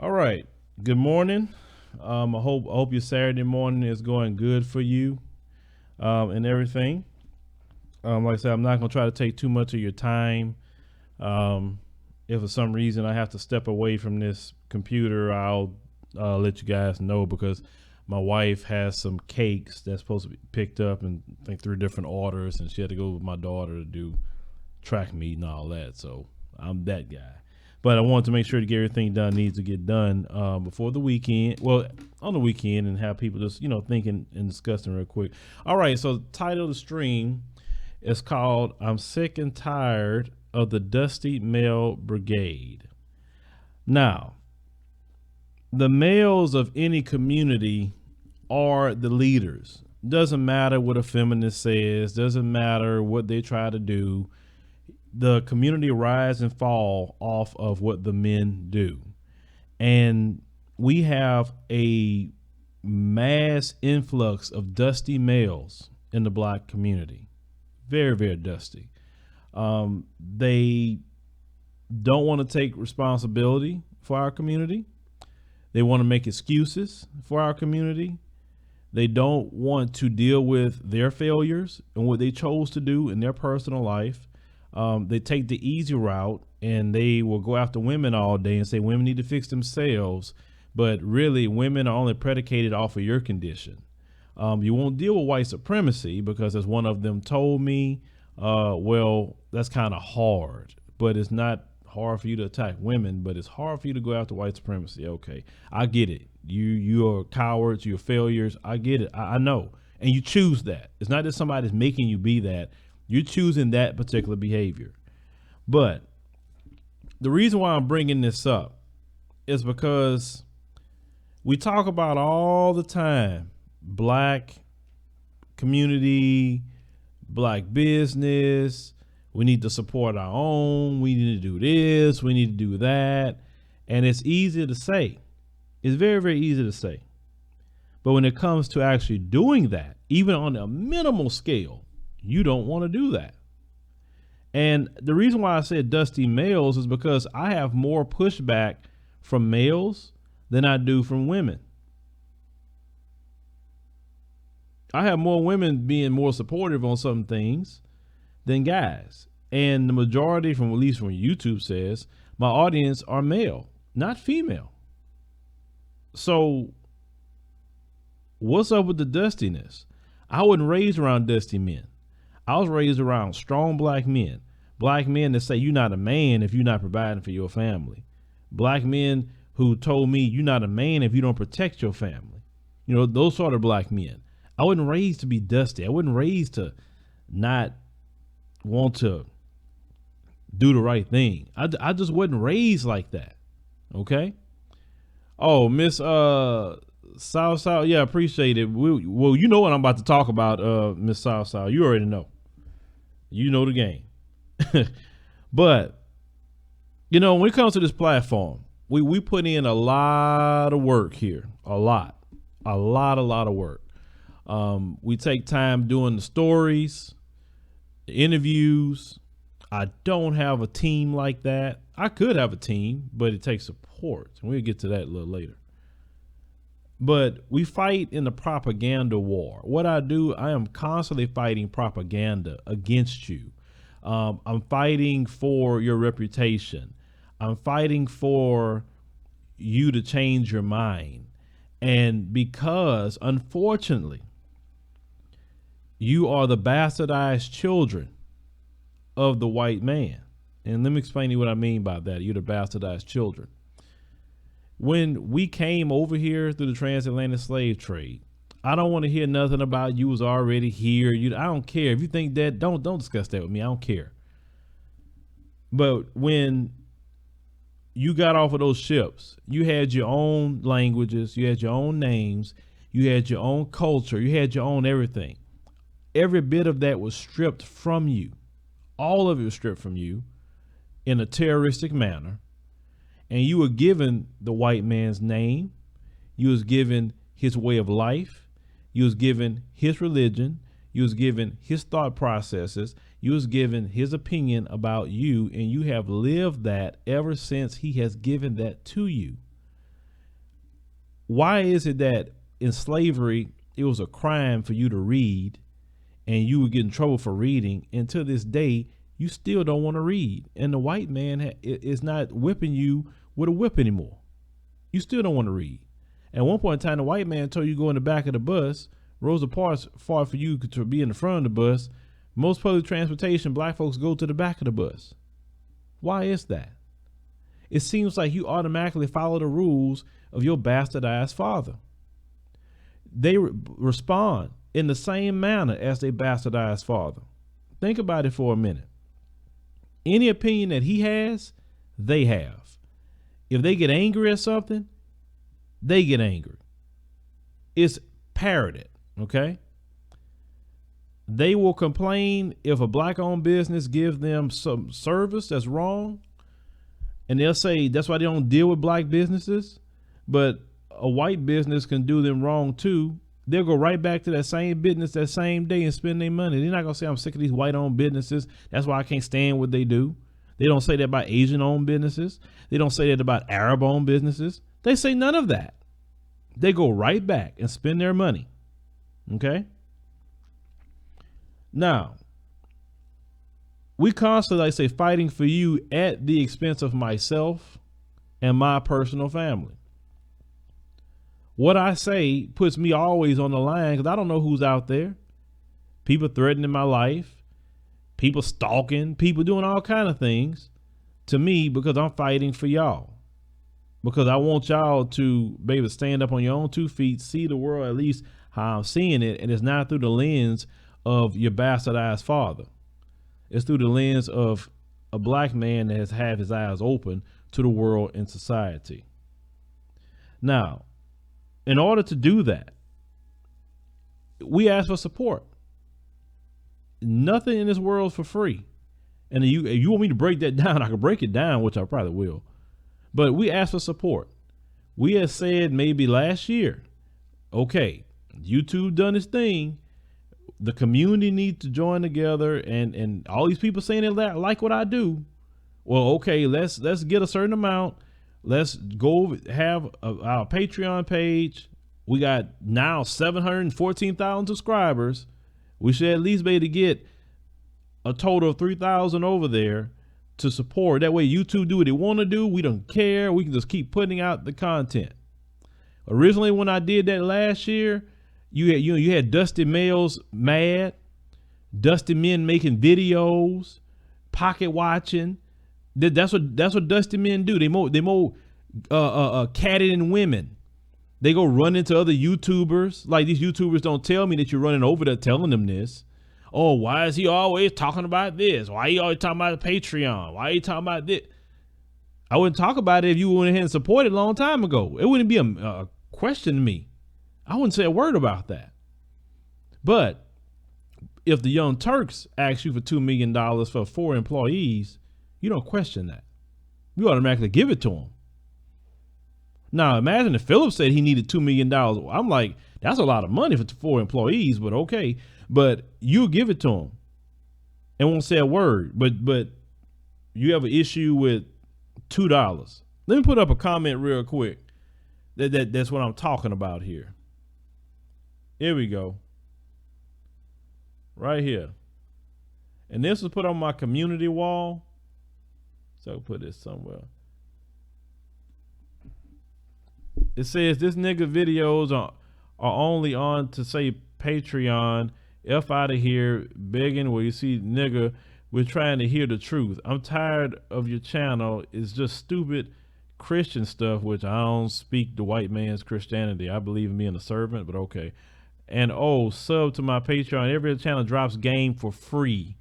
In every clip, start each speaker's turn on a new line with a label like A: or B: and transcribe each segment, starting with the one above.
A: All right. Good morning. I hope your Saturday morning is going good for you and everything. Like I said, I'm not gonna try to take too much of your time. Um, if for some reason I have to step away from this computer, I'll let you guys know because my wife has some cakes that's supposed to be picked up in I think 3 different orders, and she had to go with my daughter to do track meet and all that. So I'm that guy. But I wanted to make sure to get everything done needs to get done before the weekend. Well, on the weekend, and have people just thinking and discussing real quick. All right. So the title of the stream is called "I'm Sick and Tired of the Dusty Male Brigade." Now, the males of any community are the leaders. Doesn't matter what a feminist says. Doesn't matter what they try to do. The community rise and fall off of what the men do. And we have a mass influx of dusty males in the black community. Very, very dusty. They don't want to take responsibility for our community. They want to make excuses for our community. They don't want to deal with their failures and what they chose to do in their personal life. They take the easy route and they will go after women all day and say women need to fix themselves. But really, women are only predicated off of your condition. You won't deal with white supremacy because, as one of them told me, well, that's kind of hard. But it's not hard for you to attack women, but it's hard for you to go after white supremacy. Okay, I get it. You are cowards. You're failures. I get it. I know. And you choose that. It's not that somebody's making you be that. You're choosing that particular behavior. But the reason why I'm bringing this up is because we talk about all the time black community, black business. We need to support our own. We need to do this. We need to do that. And it's easy to say. It's very, very easy to say. But when it comes to actually doing that, even on a minimal scale, you don't want to do that. And the reason why I said dusty males is because I have more pushback from males than I do from women. I have more women being more supportive on some things than guys. And the majority, from at least from YouTube says, my audience are male, not female. So what's up with the dustiness? I wasn't raised around dusty men. I was raised around strong black men that say you're not a man if you're not providing for your family. Black men who told me you're not a man if you don't protect your family. You know, those sort of black men. I wasn't raised to be dusty. I wasn't raised to not want to do the right thing. I just wasn't raised like that. Okay. Oh, Miss South. Yeah, appreciate it. Well, you know what I'm about to talk about, Miss South. You already know. You know the game. But, when it comes to this platform, we put in a lot of work here. A lot of work. We take time doing the stories, the interviews. I don't have a team like that. I could have a team, but it takes support. And we'll get to that a little later. But we fight in the propaganda war. What I do, I am constantly fighting propaganda against you. I'm fighting for your reputation. I'm fighting for you to change your mind. And because, unfortunately, you are the bastardized children of the white man. And let me explain to you what I mean by that. You're the bastardized children. When we came over here through the transatlantic slave trade, I don't want to hear nothing about you was already here. I don't care. If you think that, don't discuss that with me. I don't care. But when you got off of those ships, you had your own languages, you had your own names, you had your own culture, you had your own everything. Every bit of that was stripped from you. All of it was stripped from you in a terroristic manner. And you were given the white man's name. You was given his way of life. You was given his religion. You was given his thought processes. You was given his opinion about you, and you have lived that ever since he has given that to you. why is it that in slavery, it was a crime for you to read and you would get in trouble for reading? And to this day, you still don't want to read. And the white man is not whipping you with a whip anymore. You still don't want to read. At one point in time, the white man told you to go in the back of the bus. Rosa Parks fought for you to be in the front of the bus. Most public transportation, black folks go to the back of the bus. Why is that? It seems like you automatically follow the rules of your bastardized father. They respond in the same manner as their bastardized father. Think about it for a minute. Any opinion that he has, they have. If they get angry at something, they get angry. It's parroted, okay? They will complain if a black-owned business gives them some service that's wrong, and they'll say that's why they don't deal with black businesses. But a white business can do them wrong too. They'll go right back to that same business that same day and spend their money. They're not gonna say I'm sick of these white-owned businesses. That's why I can't stand what they do. They don't say that about Asian-owned businesses. They don't say that about Arab-owned businesses. They say none of that. They go right back and spend their money. Okay? Now, we constantly, like I say, fighting for you at the expense of myself and my personal family. What I say puts me always on the line because I don't know who's out there. People threatening my life, people stalking, people doing all kind of things to me because I'm fighting for y'all. Because I want y'all to be able to stand up on your own 2 feet, see the world at least how I'm seeing it, and it's not through the lens of your bastardized father. It's through the lens of a black man that has had his eyes open to the world and society. Now, in order to do that, we ask for support. Nothing in this world is for free. And if you want me to break that down, I can break it down, which I probably will. But we ask for support. We have said maybe last year, okay, YouTube done its thing. The community needs to join together, and all these people saying they like what I do. Well, okay, let's get a certain amount. Let's go have our Patreon page. We got now 714,000 subscribers. We should at least be able to get a total of 3,000 over there to support. That way YouTube do what they want to do. We don't care. We can just keep putting out the content. Originally, when I did that last year, you had Dusty Males mad, Dusty Men making videos, pocket watching. That's what Dusty Men do. They more catted in women. They go run into other YouTubers. Like, these YouTubers don't tell me that you're running over there telling them this. Oh, why is he always talking about this? Why are you always talking about Patreon? Why are you talking about this? I wouldn't talk about it if you went ahead and supported a long time ago. It wouldn't be a question to me. I wouldn't say a word about that. But if the Young Turks ask you for $2 million for 4 employees, you don't question that. You automatically give it to them. Now, imagine if Phillip said he needed $2 million. I'm like, that's a lot of money for 4 employees, but okay. But you give it to him and won't say a word. But you have an issue with $2. Let me put up a comment real quick. That's what I'm talking about here. Here we go. Right here. And this was put on my community wall. So I'll put this somewhere. It says this nigga videos are only on to say Patreon. F out of here begging where you see nigga. We're trying to hear the truth. I'm tired of your channel. It's just stupid Christian stuff, which I don't speak the white man's Christianity. I believe in being a servant, but okay. And oh, sub to my Patreon. Every channel drops game for free.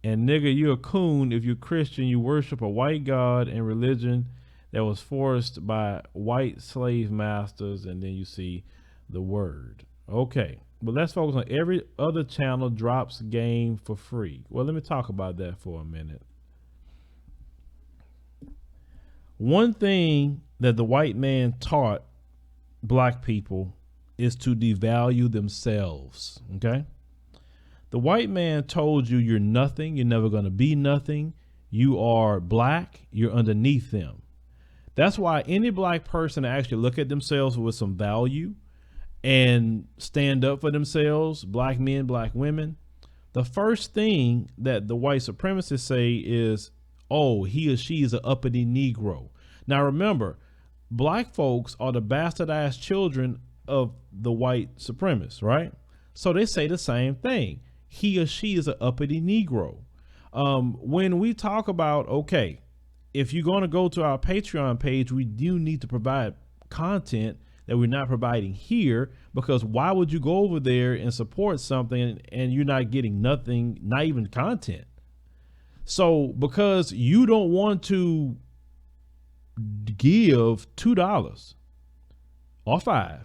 A: And nigga, you're a coon if you're Christian. You worship a white god and religion that was forced by white slave masters. And then you see the word. Okay, but let's focus on every other channel drops game for free. Well, let me talk about that for a minute. One thing that the white man taught black people is to devalue themselves. Okay. The white man told you you're nothing. You're never going to be nothing. You are black. You're underneath them. That's why any black person actually look at themselves with some value and stand up for themselves, black men, black women, the first thing that the white supremacists say is, oh, he or she is an uppity Negro. Now remember, black folks are the bastardized children of the white supremacists, right? So they say the same thing. He or she is an uppity Negro. When we talk about, okay, if you're going to go to our Patreon page, we do need to provide content that we're not providing here, because why would you go over there and support something and you're not getting nothing, not even content? So because you don't want to give $2 or $5,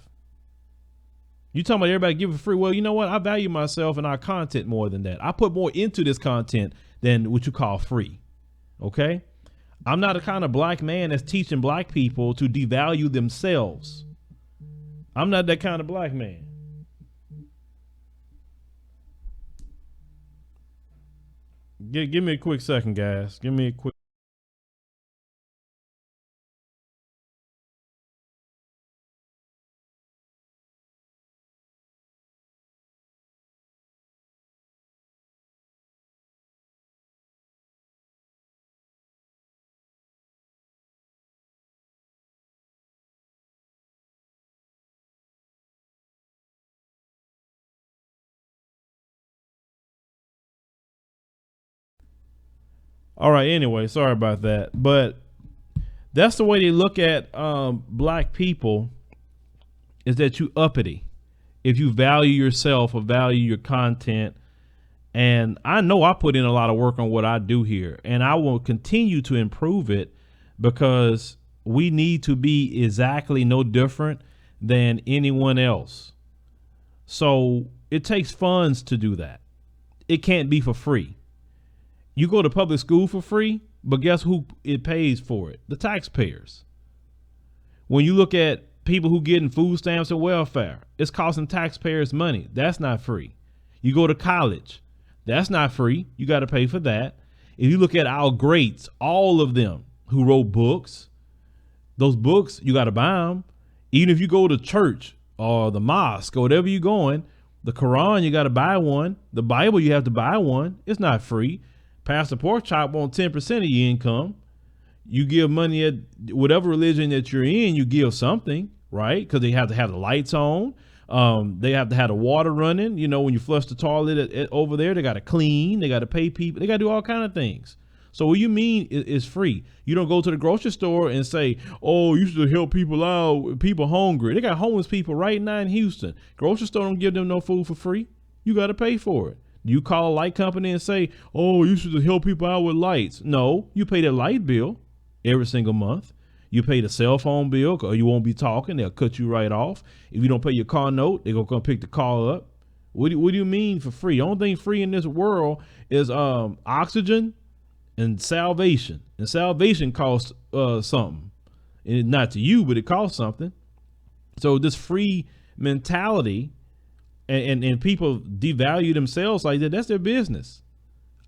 A: you talking about everybody give it free. Well, you know what? I value myself and our content more than that. I put more into this content than what you call free. Okay. I'm not a kind of black man that's teaching black people to devalue themselves. I'm not that kind of black man. Give me a quick second, guys. Give me a quick. All right. Anyway, sorry about that, but that's the way they look at black people, is that you uppity if you value yourself or value your content. And I know I put in a lot of work on what I do here, and I will continue to improve it, because we need to be exactly no different than anyone else. So it takes funds to do that. It can't be for free. You go to public school for free, but guess who it pays for it? The taxpayers. When you look at people who getting food stamps and welfare, it's costing taxpayers money. That's not free. You go to college, that's not free. You got to pay for that. If you look at our greats, all of them who wrote books, those books, you got to buy them. Even if you go to church or the mosque or whatever you're going, the Quran, you got to buy one. The Bible, you have to buy one. It's not free. Pastor Porkchop wants 10% of your income. You give money at whatever religion that you're in, you give something, right? Because they have to have the lights on. They have to have the water running. You know, when you flush the toilet over there, they got to clean. They got to pay people. They got to do all kind of things. So what you mean is free. You don't go to the grocery store and say, oh, you should help people out, people hungry. They got homeless people right now in Houston. Grocery store don't give them no food for free. You got to pay for it. You call a light company and say, oh, you should help people out with lights. No, you pay their light bill every single month. You pay the cell phone bill, or you won't be talking. They'll cut you right off. If you don't pay your car note, they're going to come pick the car up. What do you mean for free? The only thing free in this world is oxygen and salvation. And salvation costs something. And not to you, but it costs something. So this free mentality, and people devalue themselves like that, that's their business.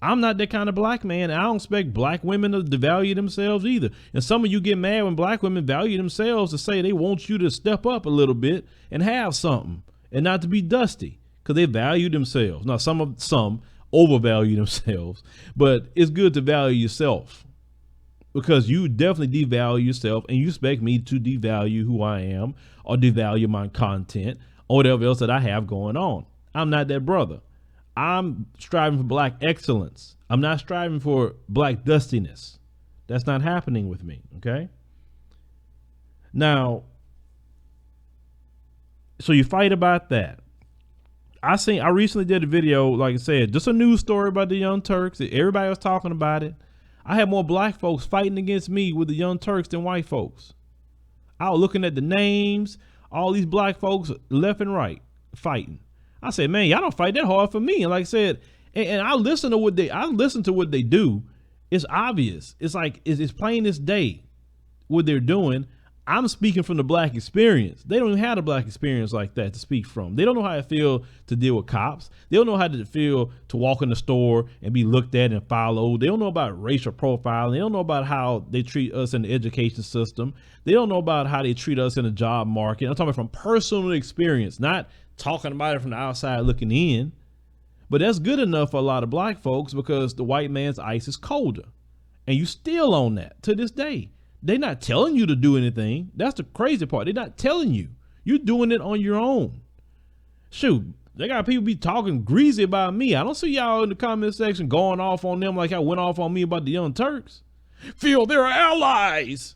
A: I'm not that kind of black man. I don't expect black women to devalue themselves either. And some of you get mad when black women value themselves to say they want you to step up a little bit and have something and not to be dusty, because they value themselves. Now, some overvalue themselves, but it's good to value yourself, because you definitely devalue yourself, and you expect me to devalue who I am or devalue my content or whatever else that I have going on. I'm not that brother. I'm striving for black excellence. I'm not striving for black dustiness. That's not happening with me. Okay. Now, so you fight about that. I recently did a video, like I said, just a news story about the Young Turks. Everybody was talking about it. I had more black folks fighting against me with the Young Turks than white folks. I was looking at the names, all these black folks left and right fighting. I said, man, y'all don't fight that hard for me. And like I said, and I listen to what they do. It's obvious. It's like, it's plain as day what they're doing. I'm speaking from the black experience. They don't even have a black experience like that to speak from. They don't know how it feels to deal with cops. They don't know how it feel to walk in the store and be looked at and followed. They don't know about racial profiling. They don't know about how they treat us in the education system. They don't know about how they treat us in the job market. I'm talking from personal experience, not talking about it from the outside looking in. But that's good enough for a lot of black folks because the white man's ice is colder. And you still on that to this day. They're not telling you to do anything. That's the crazy part. They're not telling you. You're doing it on your own. Shoot, they got people be talking greasy about me. I don't see y'all in the comment section going off on them like I went off on me about the Young Turks. Phil, they're allies.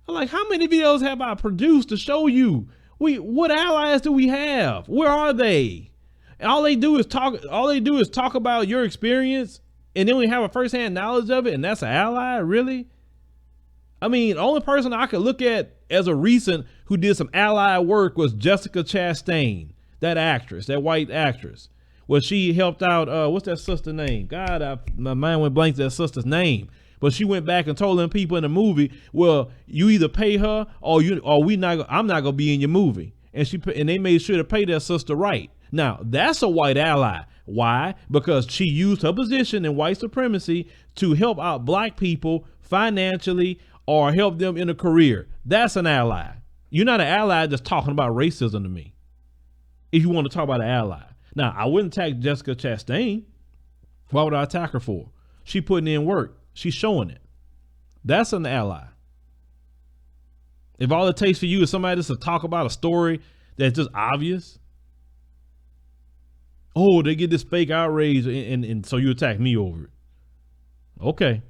A: I'm like, how many videos have I produced to show you? What allies do we have? Where are they? All they do is talk about your experience, and then we have a firsthand knowledge of it, and that's an ally, really? I mean, the only person I could look at as a recent who did some ally work was Jessica Chastain, that actress, that white actress. Well, she helped out, what's that sister's name? God, my mind went blank to that sister's name. But she went back and told them people in the movie, well, you either pay her or I'm not gonna be in your movie. And they made sure to pay their sister right. Now, that's a white ally. Why? Because she used her position in white supremacy to help out black people financially or help them in a career. That's an ally. You're not an ally just talking about racism to me. If you want to talk about an ally. Now, I wouldn't attack Jessica Chastain. Why would I attack her for? She putting in work. She's showing it. That's an ally. If all it takes for you is somebody just to talk about a story that's just obvious. Oh, they get this fake outrage and so you attack me over it. Okay.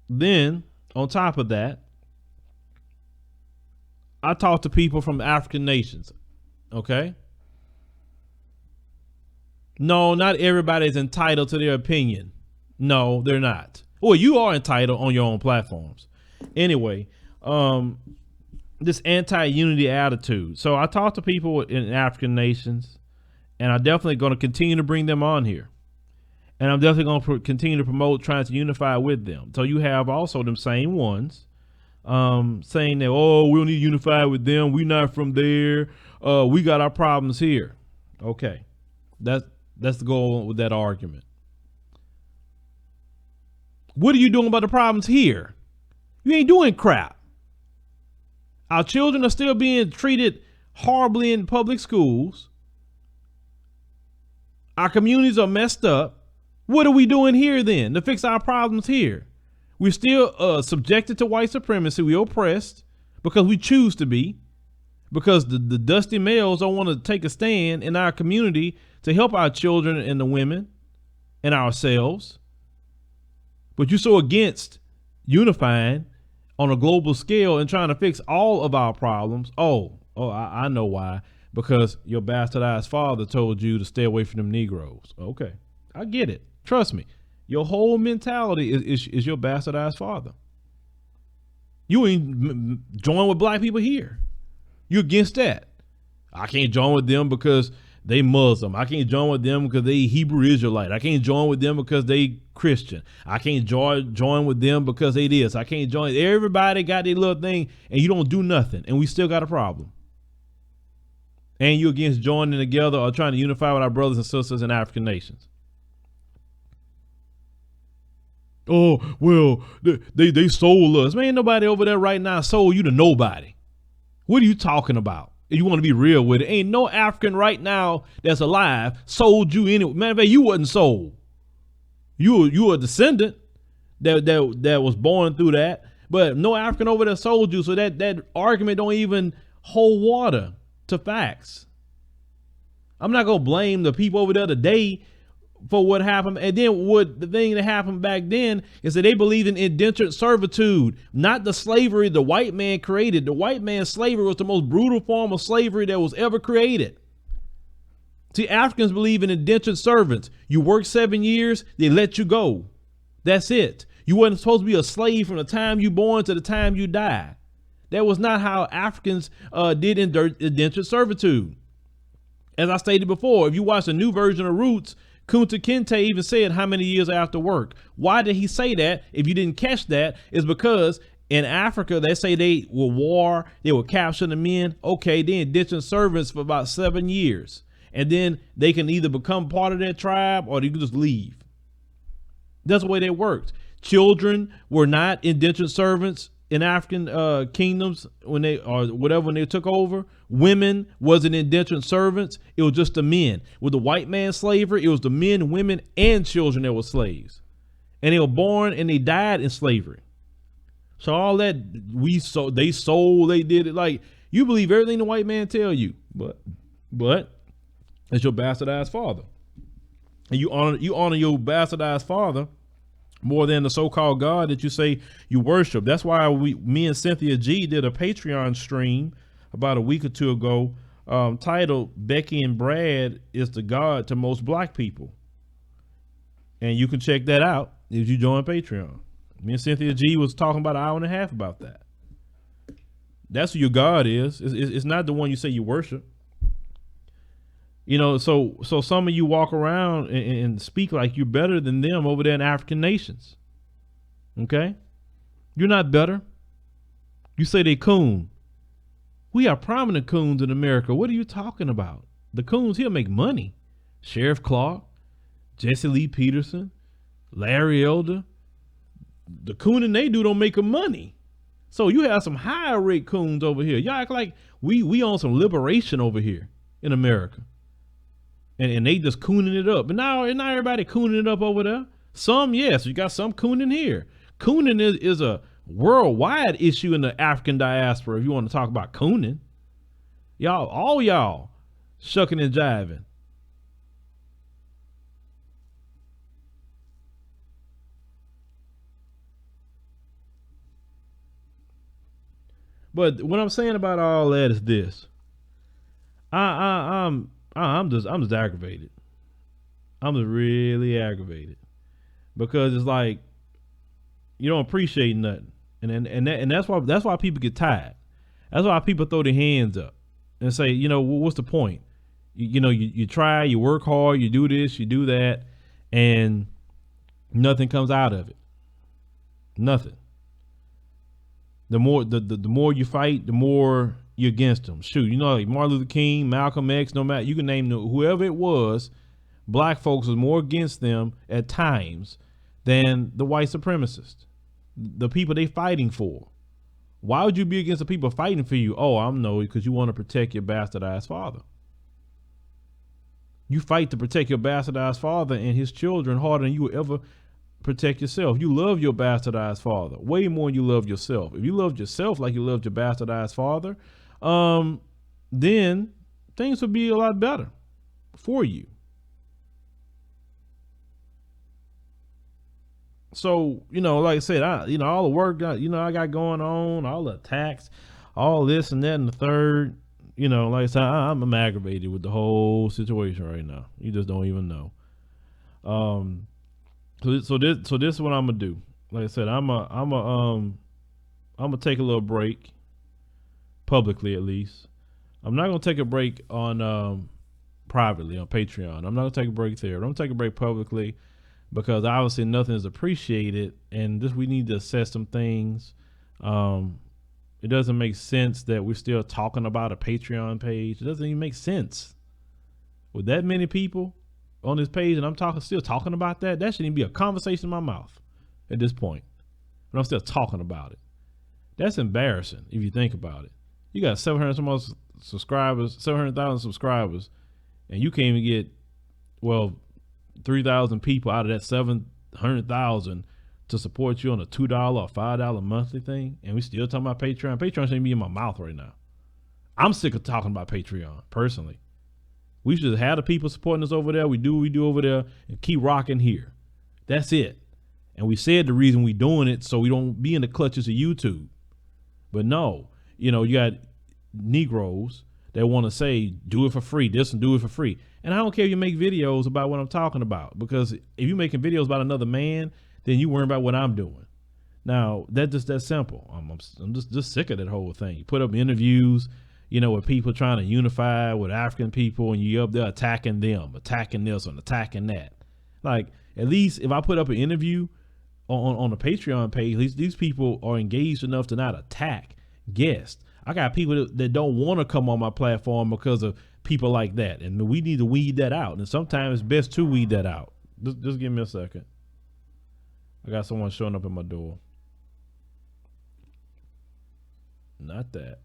A: Then, on top of that, I talk to people from African nations, okay? No, not everybody is entitled to their opinion. No, they're not. Well, you are entitled on your own platforms. Anyway, this anti-unity attitude. So I talk to people in African nations, and I'm definitely going to continue to bring them on here. And I'm definitely going to continue to promote trying to unify with them. So you have also them same ones saying that, oh, we don't need to unify with them. We're not from there. We got our problems here. Okay. That's the goal with that argument. What are you doing about the problems here? You ain't doing crap. Our children are still being treated horribly in public schools. Our communities are messed up. What are we doing here then to fix our problems here? We're still subjected to white supremacy. We're oppressed because we choose to be, because the dusty males don't want to take a stand in our community to help our children and the women and ourselves. But you're so against unifying on a global scale and trying to fix all of our problems. I know why. Because your bastardized father told you to stay away from them Negroes. Okay, I get it. Trust me. Your whole mentality is your bastardized father. You ain't join with black people here. You're against that. I can't join with them because they Muslim. I can't join with them because they Hebrew Israelite. I can't join with them because they Christian. I can't join with them because they this. I can't join. Everybody got their little thing and you don't do nothing. And we still got a problem. And you're against joining together or trying to unify with our brothers and sisters in African nations. Oh, well, they sold us. Man, nobody over there right now sold you to nobody. What are you talking about? If you want to be real with it, ain't no African right now that's alive sold you any. Matter of fact, you wasn't sold. You a descendant that was born through that, but no African over there sold you. So that argument don't even hold water to facts. I'm not gonna blame the people over there today for what happened. And then the thing that happened back then is that they believed in indentured servitude, not the slavery the white man created. The white man's slavery was the most brutal form of slavery that was ever created. See, Africans believe in indentured servants. You work 7 years, they let you go. That's it. You wasn't supposed to be a slave from the time you born to the time you die. That was not how Africans did indentured servitude. As I stated before, if you watch the new version of Roots, Kunta Kinte even said how many years after work. Why did he say that? If you didn't catch that, is because in Africa, they say they were war, they were capturing the men. Okay, they indentured servants for about 7 years. And then they can either become part of that tribe or they can just leave. That's the way they worked. Children were not indentured servants in African kingdoms when they took over. Women wasn't indentured servants. It was just the men. With the white man slavery, it was the men, women, and children that were slaves. And they were born and they died in slavery. So all that they sold, they did it. Like, you believe everything the white man tell you, but it's your bastardized father. And you honor your bastardized father more than the so-called God that you say you worship. That's why me and Cynthia G did a Patreon stream about a week or two ago, titled "Becky and Brad is the God to most black people," and you can check that out if you join Patreon. Me and Cynthia G was talking about an hour and a half about that. That's who your God is. It's not the one you say you worship. You know, so some of you walk around and speak like you're better than them over there in African nations. Okay? You're not better. You say they coon. We are prominent coons in America. What are you talking about? The coons here make money. Sheriff Clark, Jesse Lee Peterson, Larry Elder. The cooning they do don't make them money. So you have some higher rate coons over here. Y'all act like we on some liberation over here in America. And they just cooning it up. But now everybody cooning it up over there. Some, yes, you got some cooning here. Cooning is a worldwide issue in the African diaspora if you want to talk about cooning. All y'all shucking and jiving. But what I'm saying about all that is this. I'm just aggravated. I'm just really aggravated because it's like you don't appreciate nothing, and that's why people get tired. That's why people throw their hands up and say, you know, what's the point? You try, you work hard, you do this, you do that, and nothing comes out of it. Nothing. The more you fight, the more you're against them. Shoot, like Martin Luther King, Malcolm X, no matter, you can name whoever it was, black folks was more against them at times than the white supremacists, the people they fighting for. Why would you be against the people fighting for you? Oh, I'm no, because you want to protect your bastardized father. You fight to protect your bastardized father and his children harder than you would ever protect yourself. You love your bastardized father way more than you love yourself. If you loved yourself like you loved your bastardized father, then things would be a lot better for you. So, like I said, all the work, I got going on, all the attacks, all this and that and the third, like I said, I'm aggravated with the whole situation right now. You just don't even know. So this is what I'm gonna do. Like I said, I'm gonna take a little break, publicly at least. I'm not gonna take a break on privately on Patreon. I'm not gonna take a break there. I'm gonna take a break publicly because obviously nothing is appreciated, and we need to assess some things. It doesn't make sense that we're still talking about a Patreon page. It doesn't even make sense with that many people on this page, and I'm still talking about that. That shouldn't even be a conversation in my mouth at this point. But I'm still talking about it. That's embarrassing if you think about it. You got 700,000 subscribers, and you can't even get 3,000 people out of that 700,000 to support you on a $2 or $5 monthly thing, and we still talking about Patreon. Patreon shouldn't be in my mouth right now. I'm sick of talking about Patreon personally. We should have the people supporting us over there. We do what we do over there and keep rocking here. That's it. And we said the reason we doing it so we don't be in the clutches of YouTube. But no, you got Negroes that want to say, do it for free, this and do it for free. And I don't care if you make videos about what I'm talking about, because if you're making videos about another man, then you worry about what I'm doing. Now, that's just that simple. I'm just sick of that whole thing. You put up interviews, with people trying to unify with African people, and you up there attacking them, attacking this and attacking that. Like, at least if I put up an interview on the Patreon page, at least these people are engaged enough to not attack guests. I got people that don't want to come on my platform because of people like that, and we need to weed that out. And sometimes it's best to weed that out. Just give me a second. I got someone showing up at my door. Not that.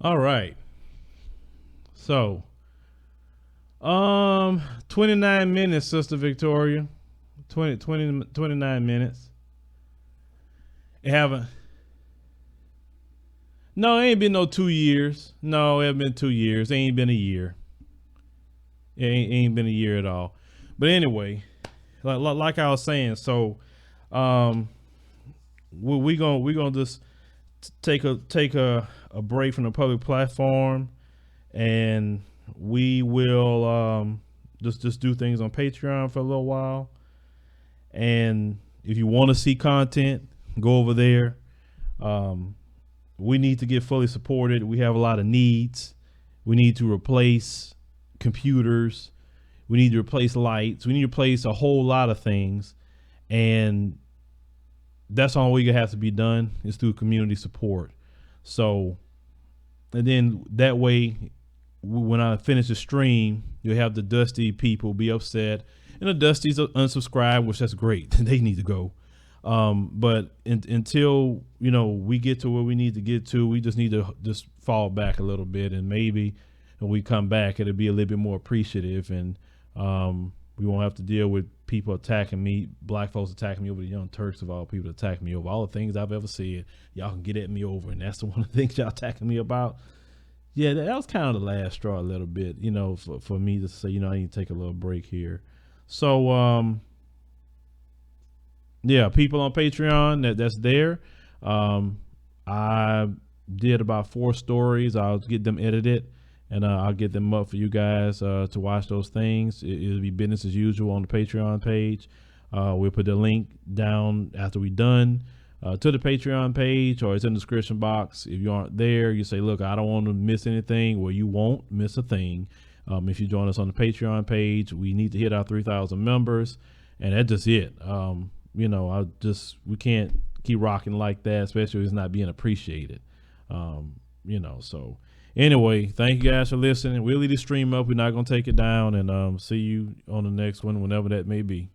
A: All right. So, 29 minutes, Sister Victoria. 29 minutes. It haven't. No, it ain't been no 2 years. No, it haven't been 2 years. It ain't been a year. It ain't been a year at all. But anyway, like I was saying, so we gonna just take a break from the public platform, and we will just do things on Patreon for a little while. And if you want to see content, go over there. We need to get fully supported. We have a lot of needs. We need to replace computers. We need to replace lights. We need to replace a whole lot of things. And that's all we have to be done is through community support. So, and then that way, when I finish the stream, you'll have the Dusty people be upset, and the Dusties unsubscribe, which that's great. They need to go. But until we get to where we need to get to, we just need to just fall back a little bit, and maybe when we come back, it'll be a little bit more appreciative, and we won't have to deal with people attacking me, black folks attacking me over the Young Turks of all people attacking me over all the things I've ever said. Y'all can get at me over, and that's the one of the things y'all attacking me about. Yeah, that was kind of the last straw a little bit, for me to say, I need to take a little break here. So, yeah, people on Patreon that's there. I did about 4 stories. I'll get them edited, and I'll get them up for you guys to watch those things. It'll be business as usual on the Patreon page. We'll put the link down after we're done to the Patreon page, or it's in the description box. If you aren't there, you say, look, I don't want to miss anything. Well, you won't miss a thing. If you join us on the Patreon page, we need to hit our 3,000 members, and that's just it. We can't keep rocking like that, especially if it's not being appreciated. So anyway, thank you guys for listening. We'll leave the stream up. We're not going to take it down, and see you on the next one, whenever that may be.